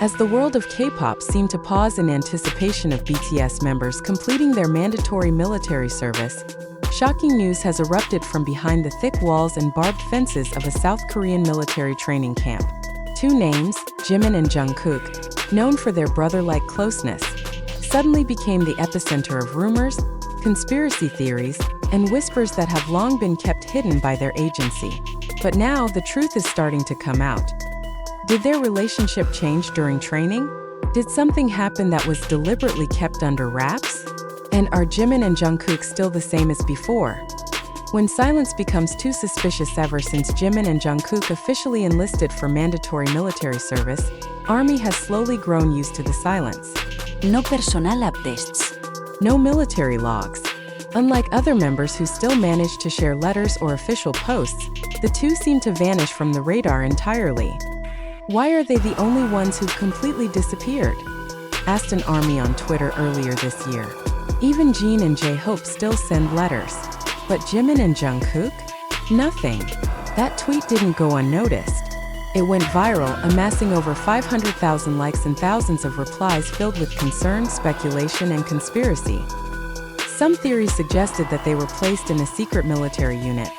As the world of K-pop seemed to pause in anticipation of BTS members completing their mandatory military service, shocking news has erupted from behind the thick walls and barbed fences of a South Korean military training camp. Two names, Jimin and Jungkook, known for their brother-like closeness, suddenly became the epicenter of rumors, conspiracy theories, and whispers that have long been kept hidden by their agency. But now the truth is starting to come out. Did their relationship change during training? Did something happen that was deliberately kept under wraps? And are Jimin and Jungkook still the same as before? When silence becomes too suspicious ever since Jimin and Jungkook officially enlisted for mandatory military service, ARMY has slowly grown used to the silence. No personal updates. No military logs. Unlike other members who still manage to share letters or official posts, the two seem to vanish from the radar entirely. Why are they the only ones who've completely disappeared? Asked an ARMY on Twitter earlier this year. Even Jin and J-Hope still send letters. But Jimin and Jungkook? Nothing. That tweet didn't go unnoticed. It went viral, amassing over 500,000 likes and thousands of replies filled with concern, speculation, and conspiracy. Some theories suggested that they were placed in a secret military unit.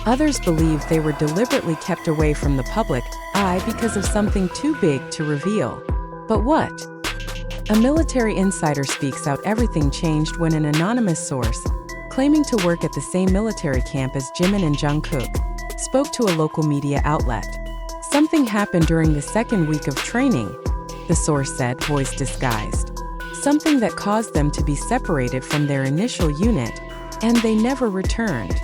Others believed they were deliberately kept away from the public eye because of something too big to reveal. But what? A military insider speaks out everything changed when an anonymous source, claiming to work at the same military camp as Jimin and Jungkook, spoke to a local media outlet. Something happened during the second week of training, the source said, voice disguised. Something that caused them to be separated from their initial unit, and they never returned.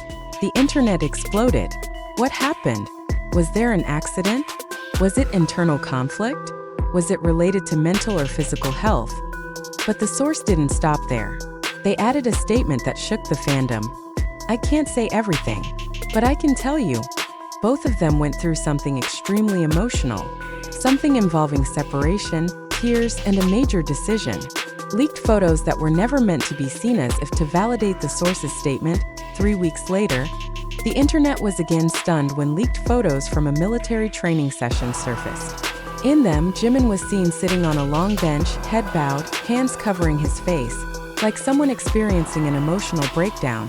The internet exploded. What happened? Was there an accident? Was it internal conflict? Was it related to mental or physical health? But the source didn't stop there. They added a statement that shook the fandom. I can't say everything, but I can tell you, both of them went through something extremely emotional, something involving separation, tears, and a major decision. Leaked photos that were never meant to be seen as if to validate the source's statement. 3 weeks later, the internet was again stunned when leaked photos from a military training session surfaced. In them, Jimin was seen sitting on a long bench, head bowed, hands covering his face, like someone experiencing an emotional breakdown.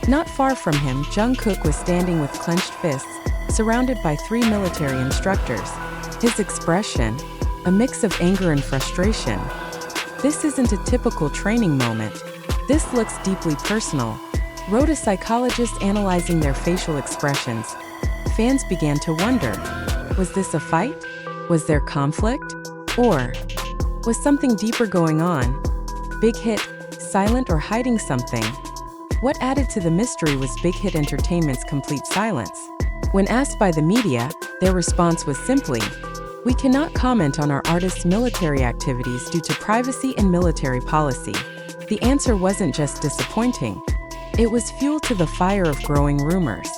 Not far from him, Jungkook was standing with clenched fists, surrounded by 3 military instructors. His expression, a mix of anger and frustration. This isn't a typical training moment. This looks deeply personal, wrote a psychologist analyzing their facial expressions. Fans began to wonder, was this a fight? Was there conflict? Or was something deeper going on? BigHit, silent or hiding something? What added to the mystery was BigHit Entertainment's complete silence. When asked by the media, their response was simply, "We cannot comment on our artists' military activities due to privacy and military policy." The answer wasn't just disappointing. It was fuel to the fire of growing rumors.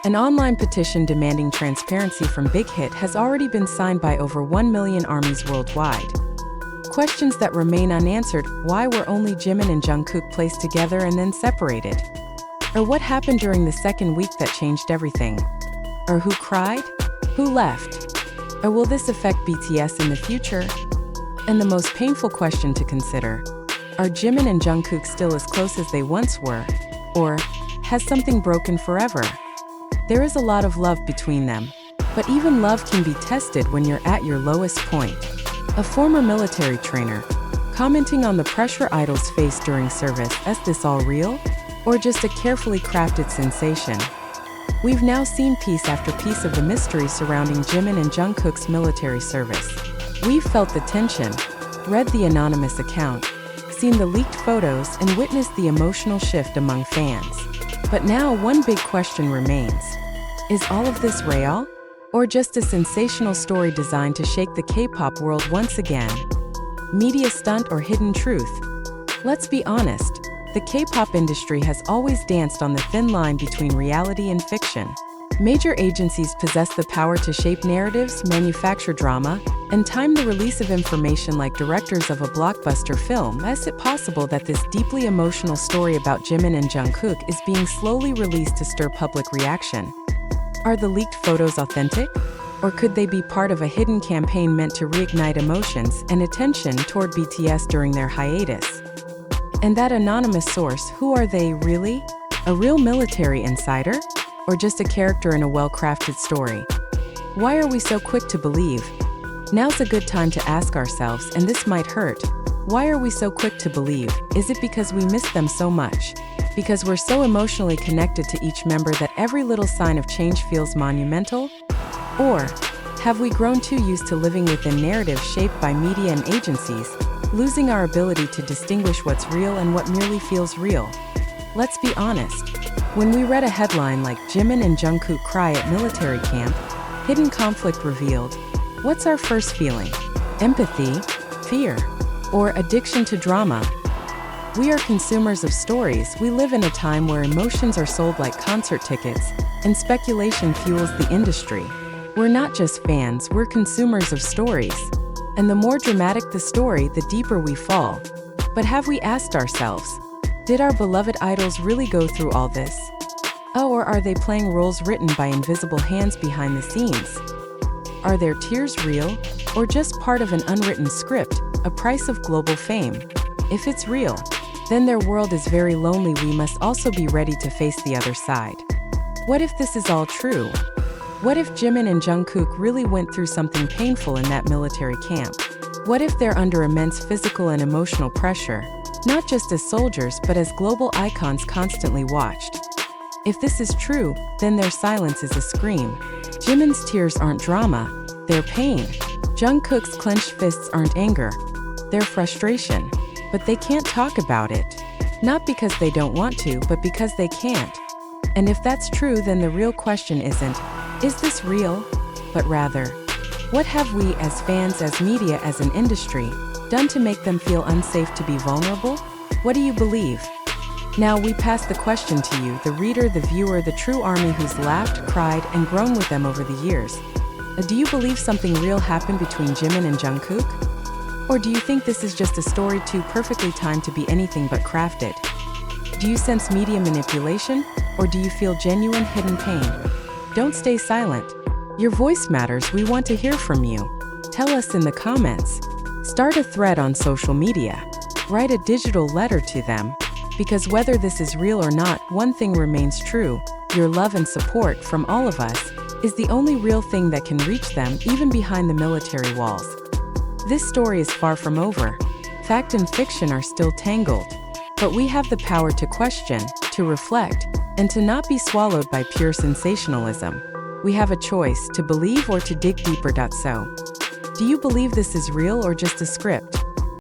An online petition demanding transparency from BigHit has already been signed by over 1 million ARMYs worldwide. Questions that remain unanswered: why were only Jimin and Jungkook placed together and then separated? Or what happened during the second week that changed everything? Or who cried? Who left? Or will this affect BTS in the future? And the most painful question to consider: are Jimin and Jungkook still as close as they once were? Or has something broken forever? There is a lot of love between them, but even love can be tested when you're at your lowest point. A former military trainer, commenting on the pressure idols face during service, is this all real? Or just a carefully crafted sensation? We've now seen piece after piece of the mystery surrounding Jimin and Jungkook's military service. We've felt the tension, read the anonymous account, seen the leaked photos, and witnessed the emotional shift among fans. But now one big question remains. Is all of this real? Or just a sensational story designed to shake the K-pop world once again? Media stunt or hidden truth? Let's be honest, the K-pop industry has always danced on the thin line between reality and fiction. Major agencies possess the power to shape narratives, manufacture drama, and time the release of information like directors of a blockbuster film. Is it possible that this deeply emotional story about Jimin and Jungkook is being slowly released to stir public reaction? Are the leaked photos authentic? Or could they be part of a hidden campaign meant to reignite emotions and attention toward BTS during their hiatus? And that anonymous source, who are they really? A real military insider? Or just a character in a well-crafted story? Why are we so quick to believe? Now's a good time to ask ourselves, and this might hurt. Why are we so quick to believe? Is it because we miss them so much? Because we're so emotionally connected to each member that every little sign of change feels monumental? Or have we grown too used to living within narratives shaped by media and agencies, losing our ability to distinguish what's real and what merely feels real? Let's be honest. When we read a headline like Jimin and Jungkook cry at military camp, hidden conflict revealed, what's our first feeling? Empathy? Fear? Or addiction to drama? We are consumers of stories. We live in a time where emotions are sold like concert tickets, and speculation fuels the industry. We're not just fans, we're consumers of stories. And the more dramatic the story, the deeper we fall. But have we asked ourselves, did our beloved idols really go through all this? Oh, or are they playing roles written by invisible hands behind the scenes? Are their tears real, or just part of an unwritten script, a price of global fame? If it's real, then their world is very lonely. We must also be ready to face the other side. What if this is all true? What if Jimin and Jungkook really went through something painful in that military camp? What if they're under immense physical and emotional pressure, not just as soldiers but as global icons constantly watched? If this is true, then their silence is a scream. Jimin's tears aren't drama, they're pain. Jungkook's clenched fists aren't anger, they're frustration. But they can't talk about it. Not because they don't want to, but because they can't. And if that's true, then the real question isn't, is this real? But rather, what have we as fans, as media, as an industry, done to make them feel unsafe to be vulnerable? What do you believe? Now we pass the question to you, the reader, the viewer, the true army who's laughed, cried, and grown with them over the years. Do you believe something real happened between Jimin and Jungkook? Or do you think this is just a story too perfectly timed to be anything but crafted? Do you sense media manipulation, or do you feel genuine hidden pain? Don't stay silent. Your voice matters. We want to hear from you. Tell us in the comments. Start a thread on social media. Write a digital letter to them. Because whether this is real or not, one thing remains true. Your love and support from all of us is the only real thing that can reach them, even behind the military walls. This story is far from over. Fact and fiction are still tangled. But we have the power to question, to reflect, and to not be swallowed by pure sensationalism. We have a choice to believe or to dig deeper. So, do you believe this is real or just a script?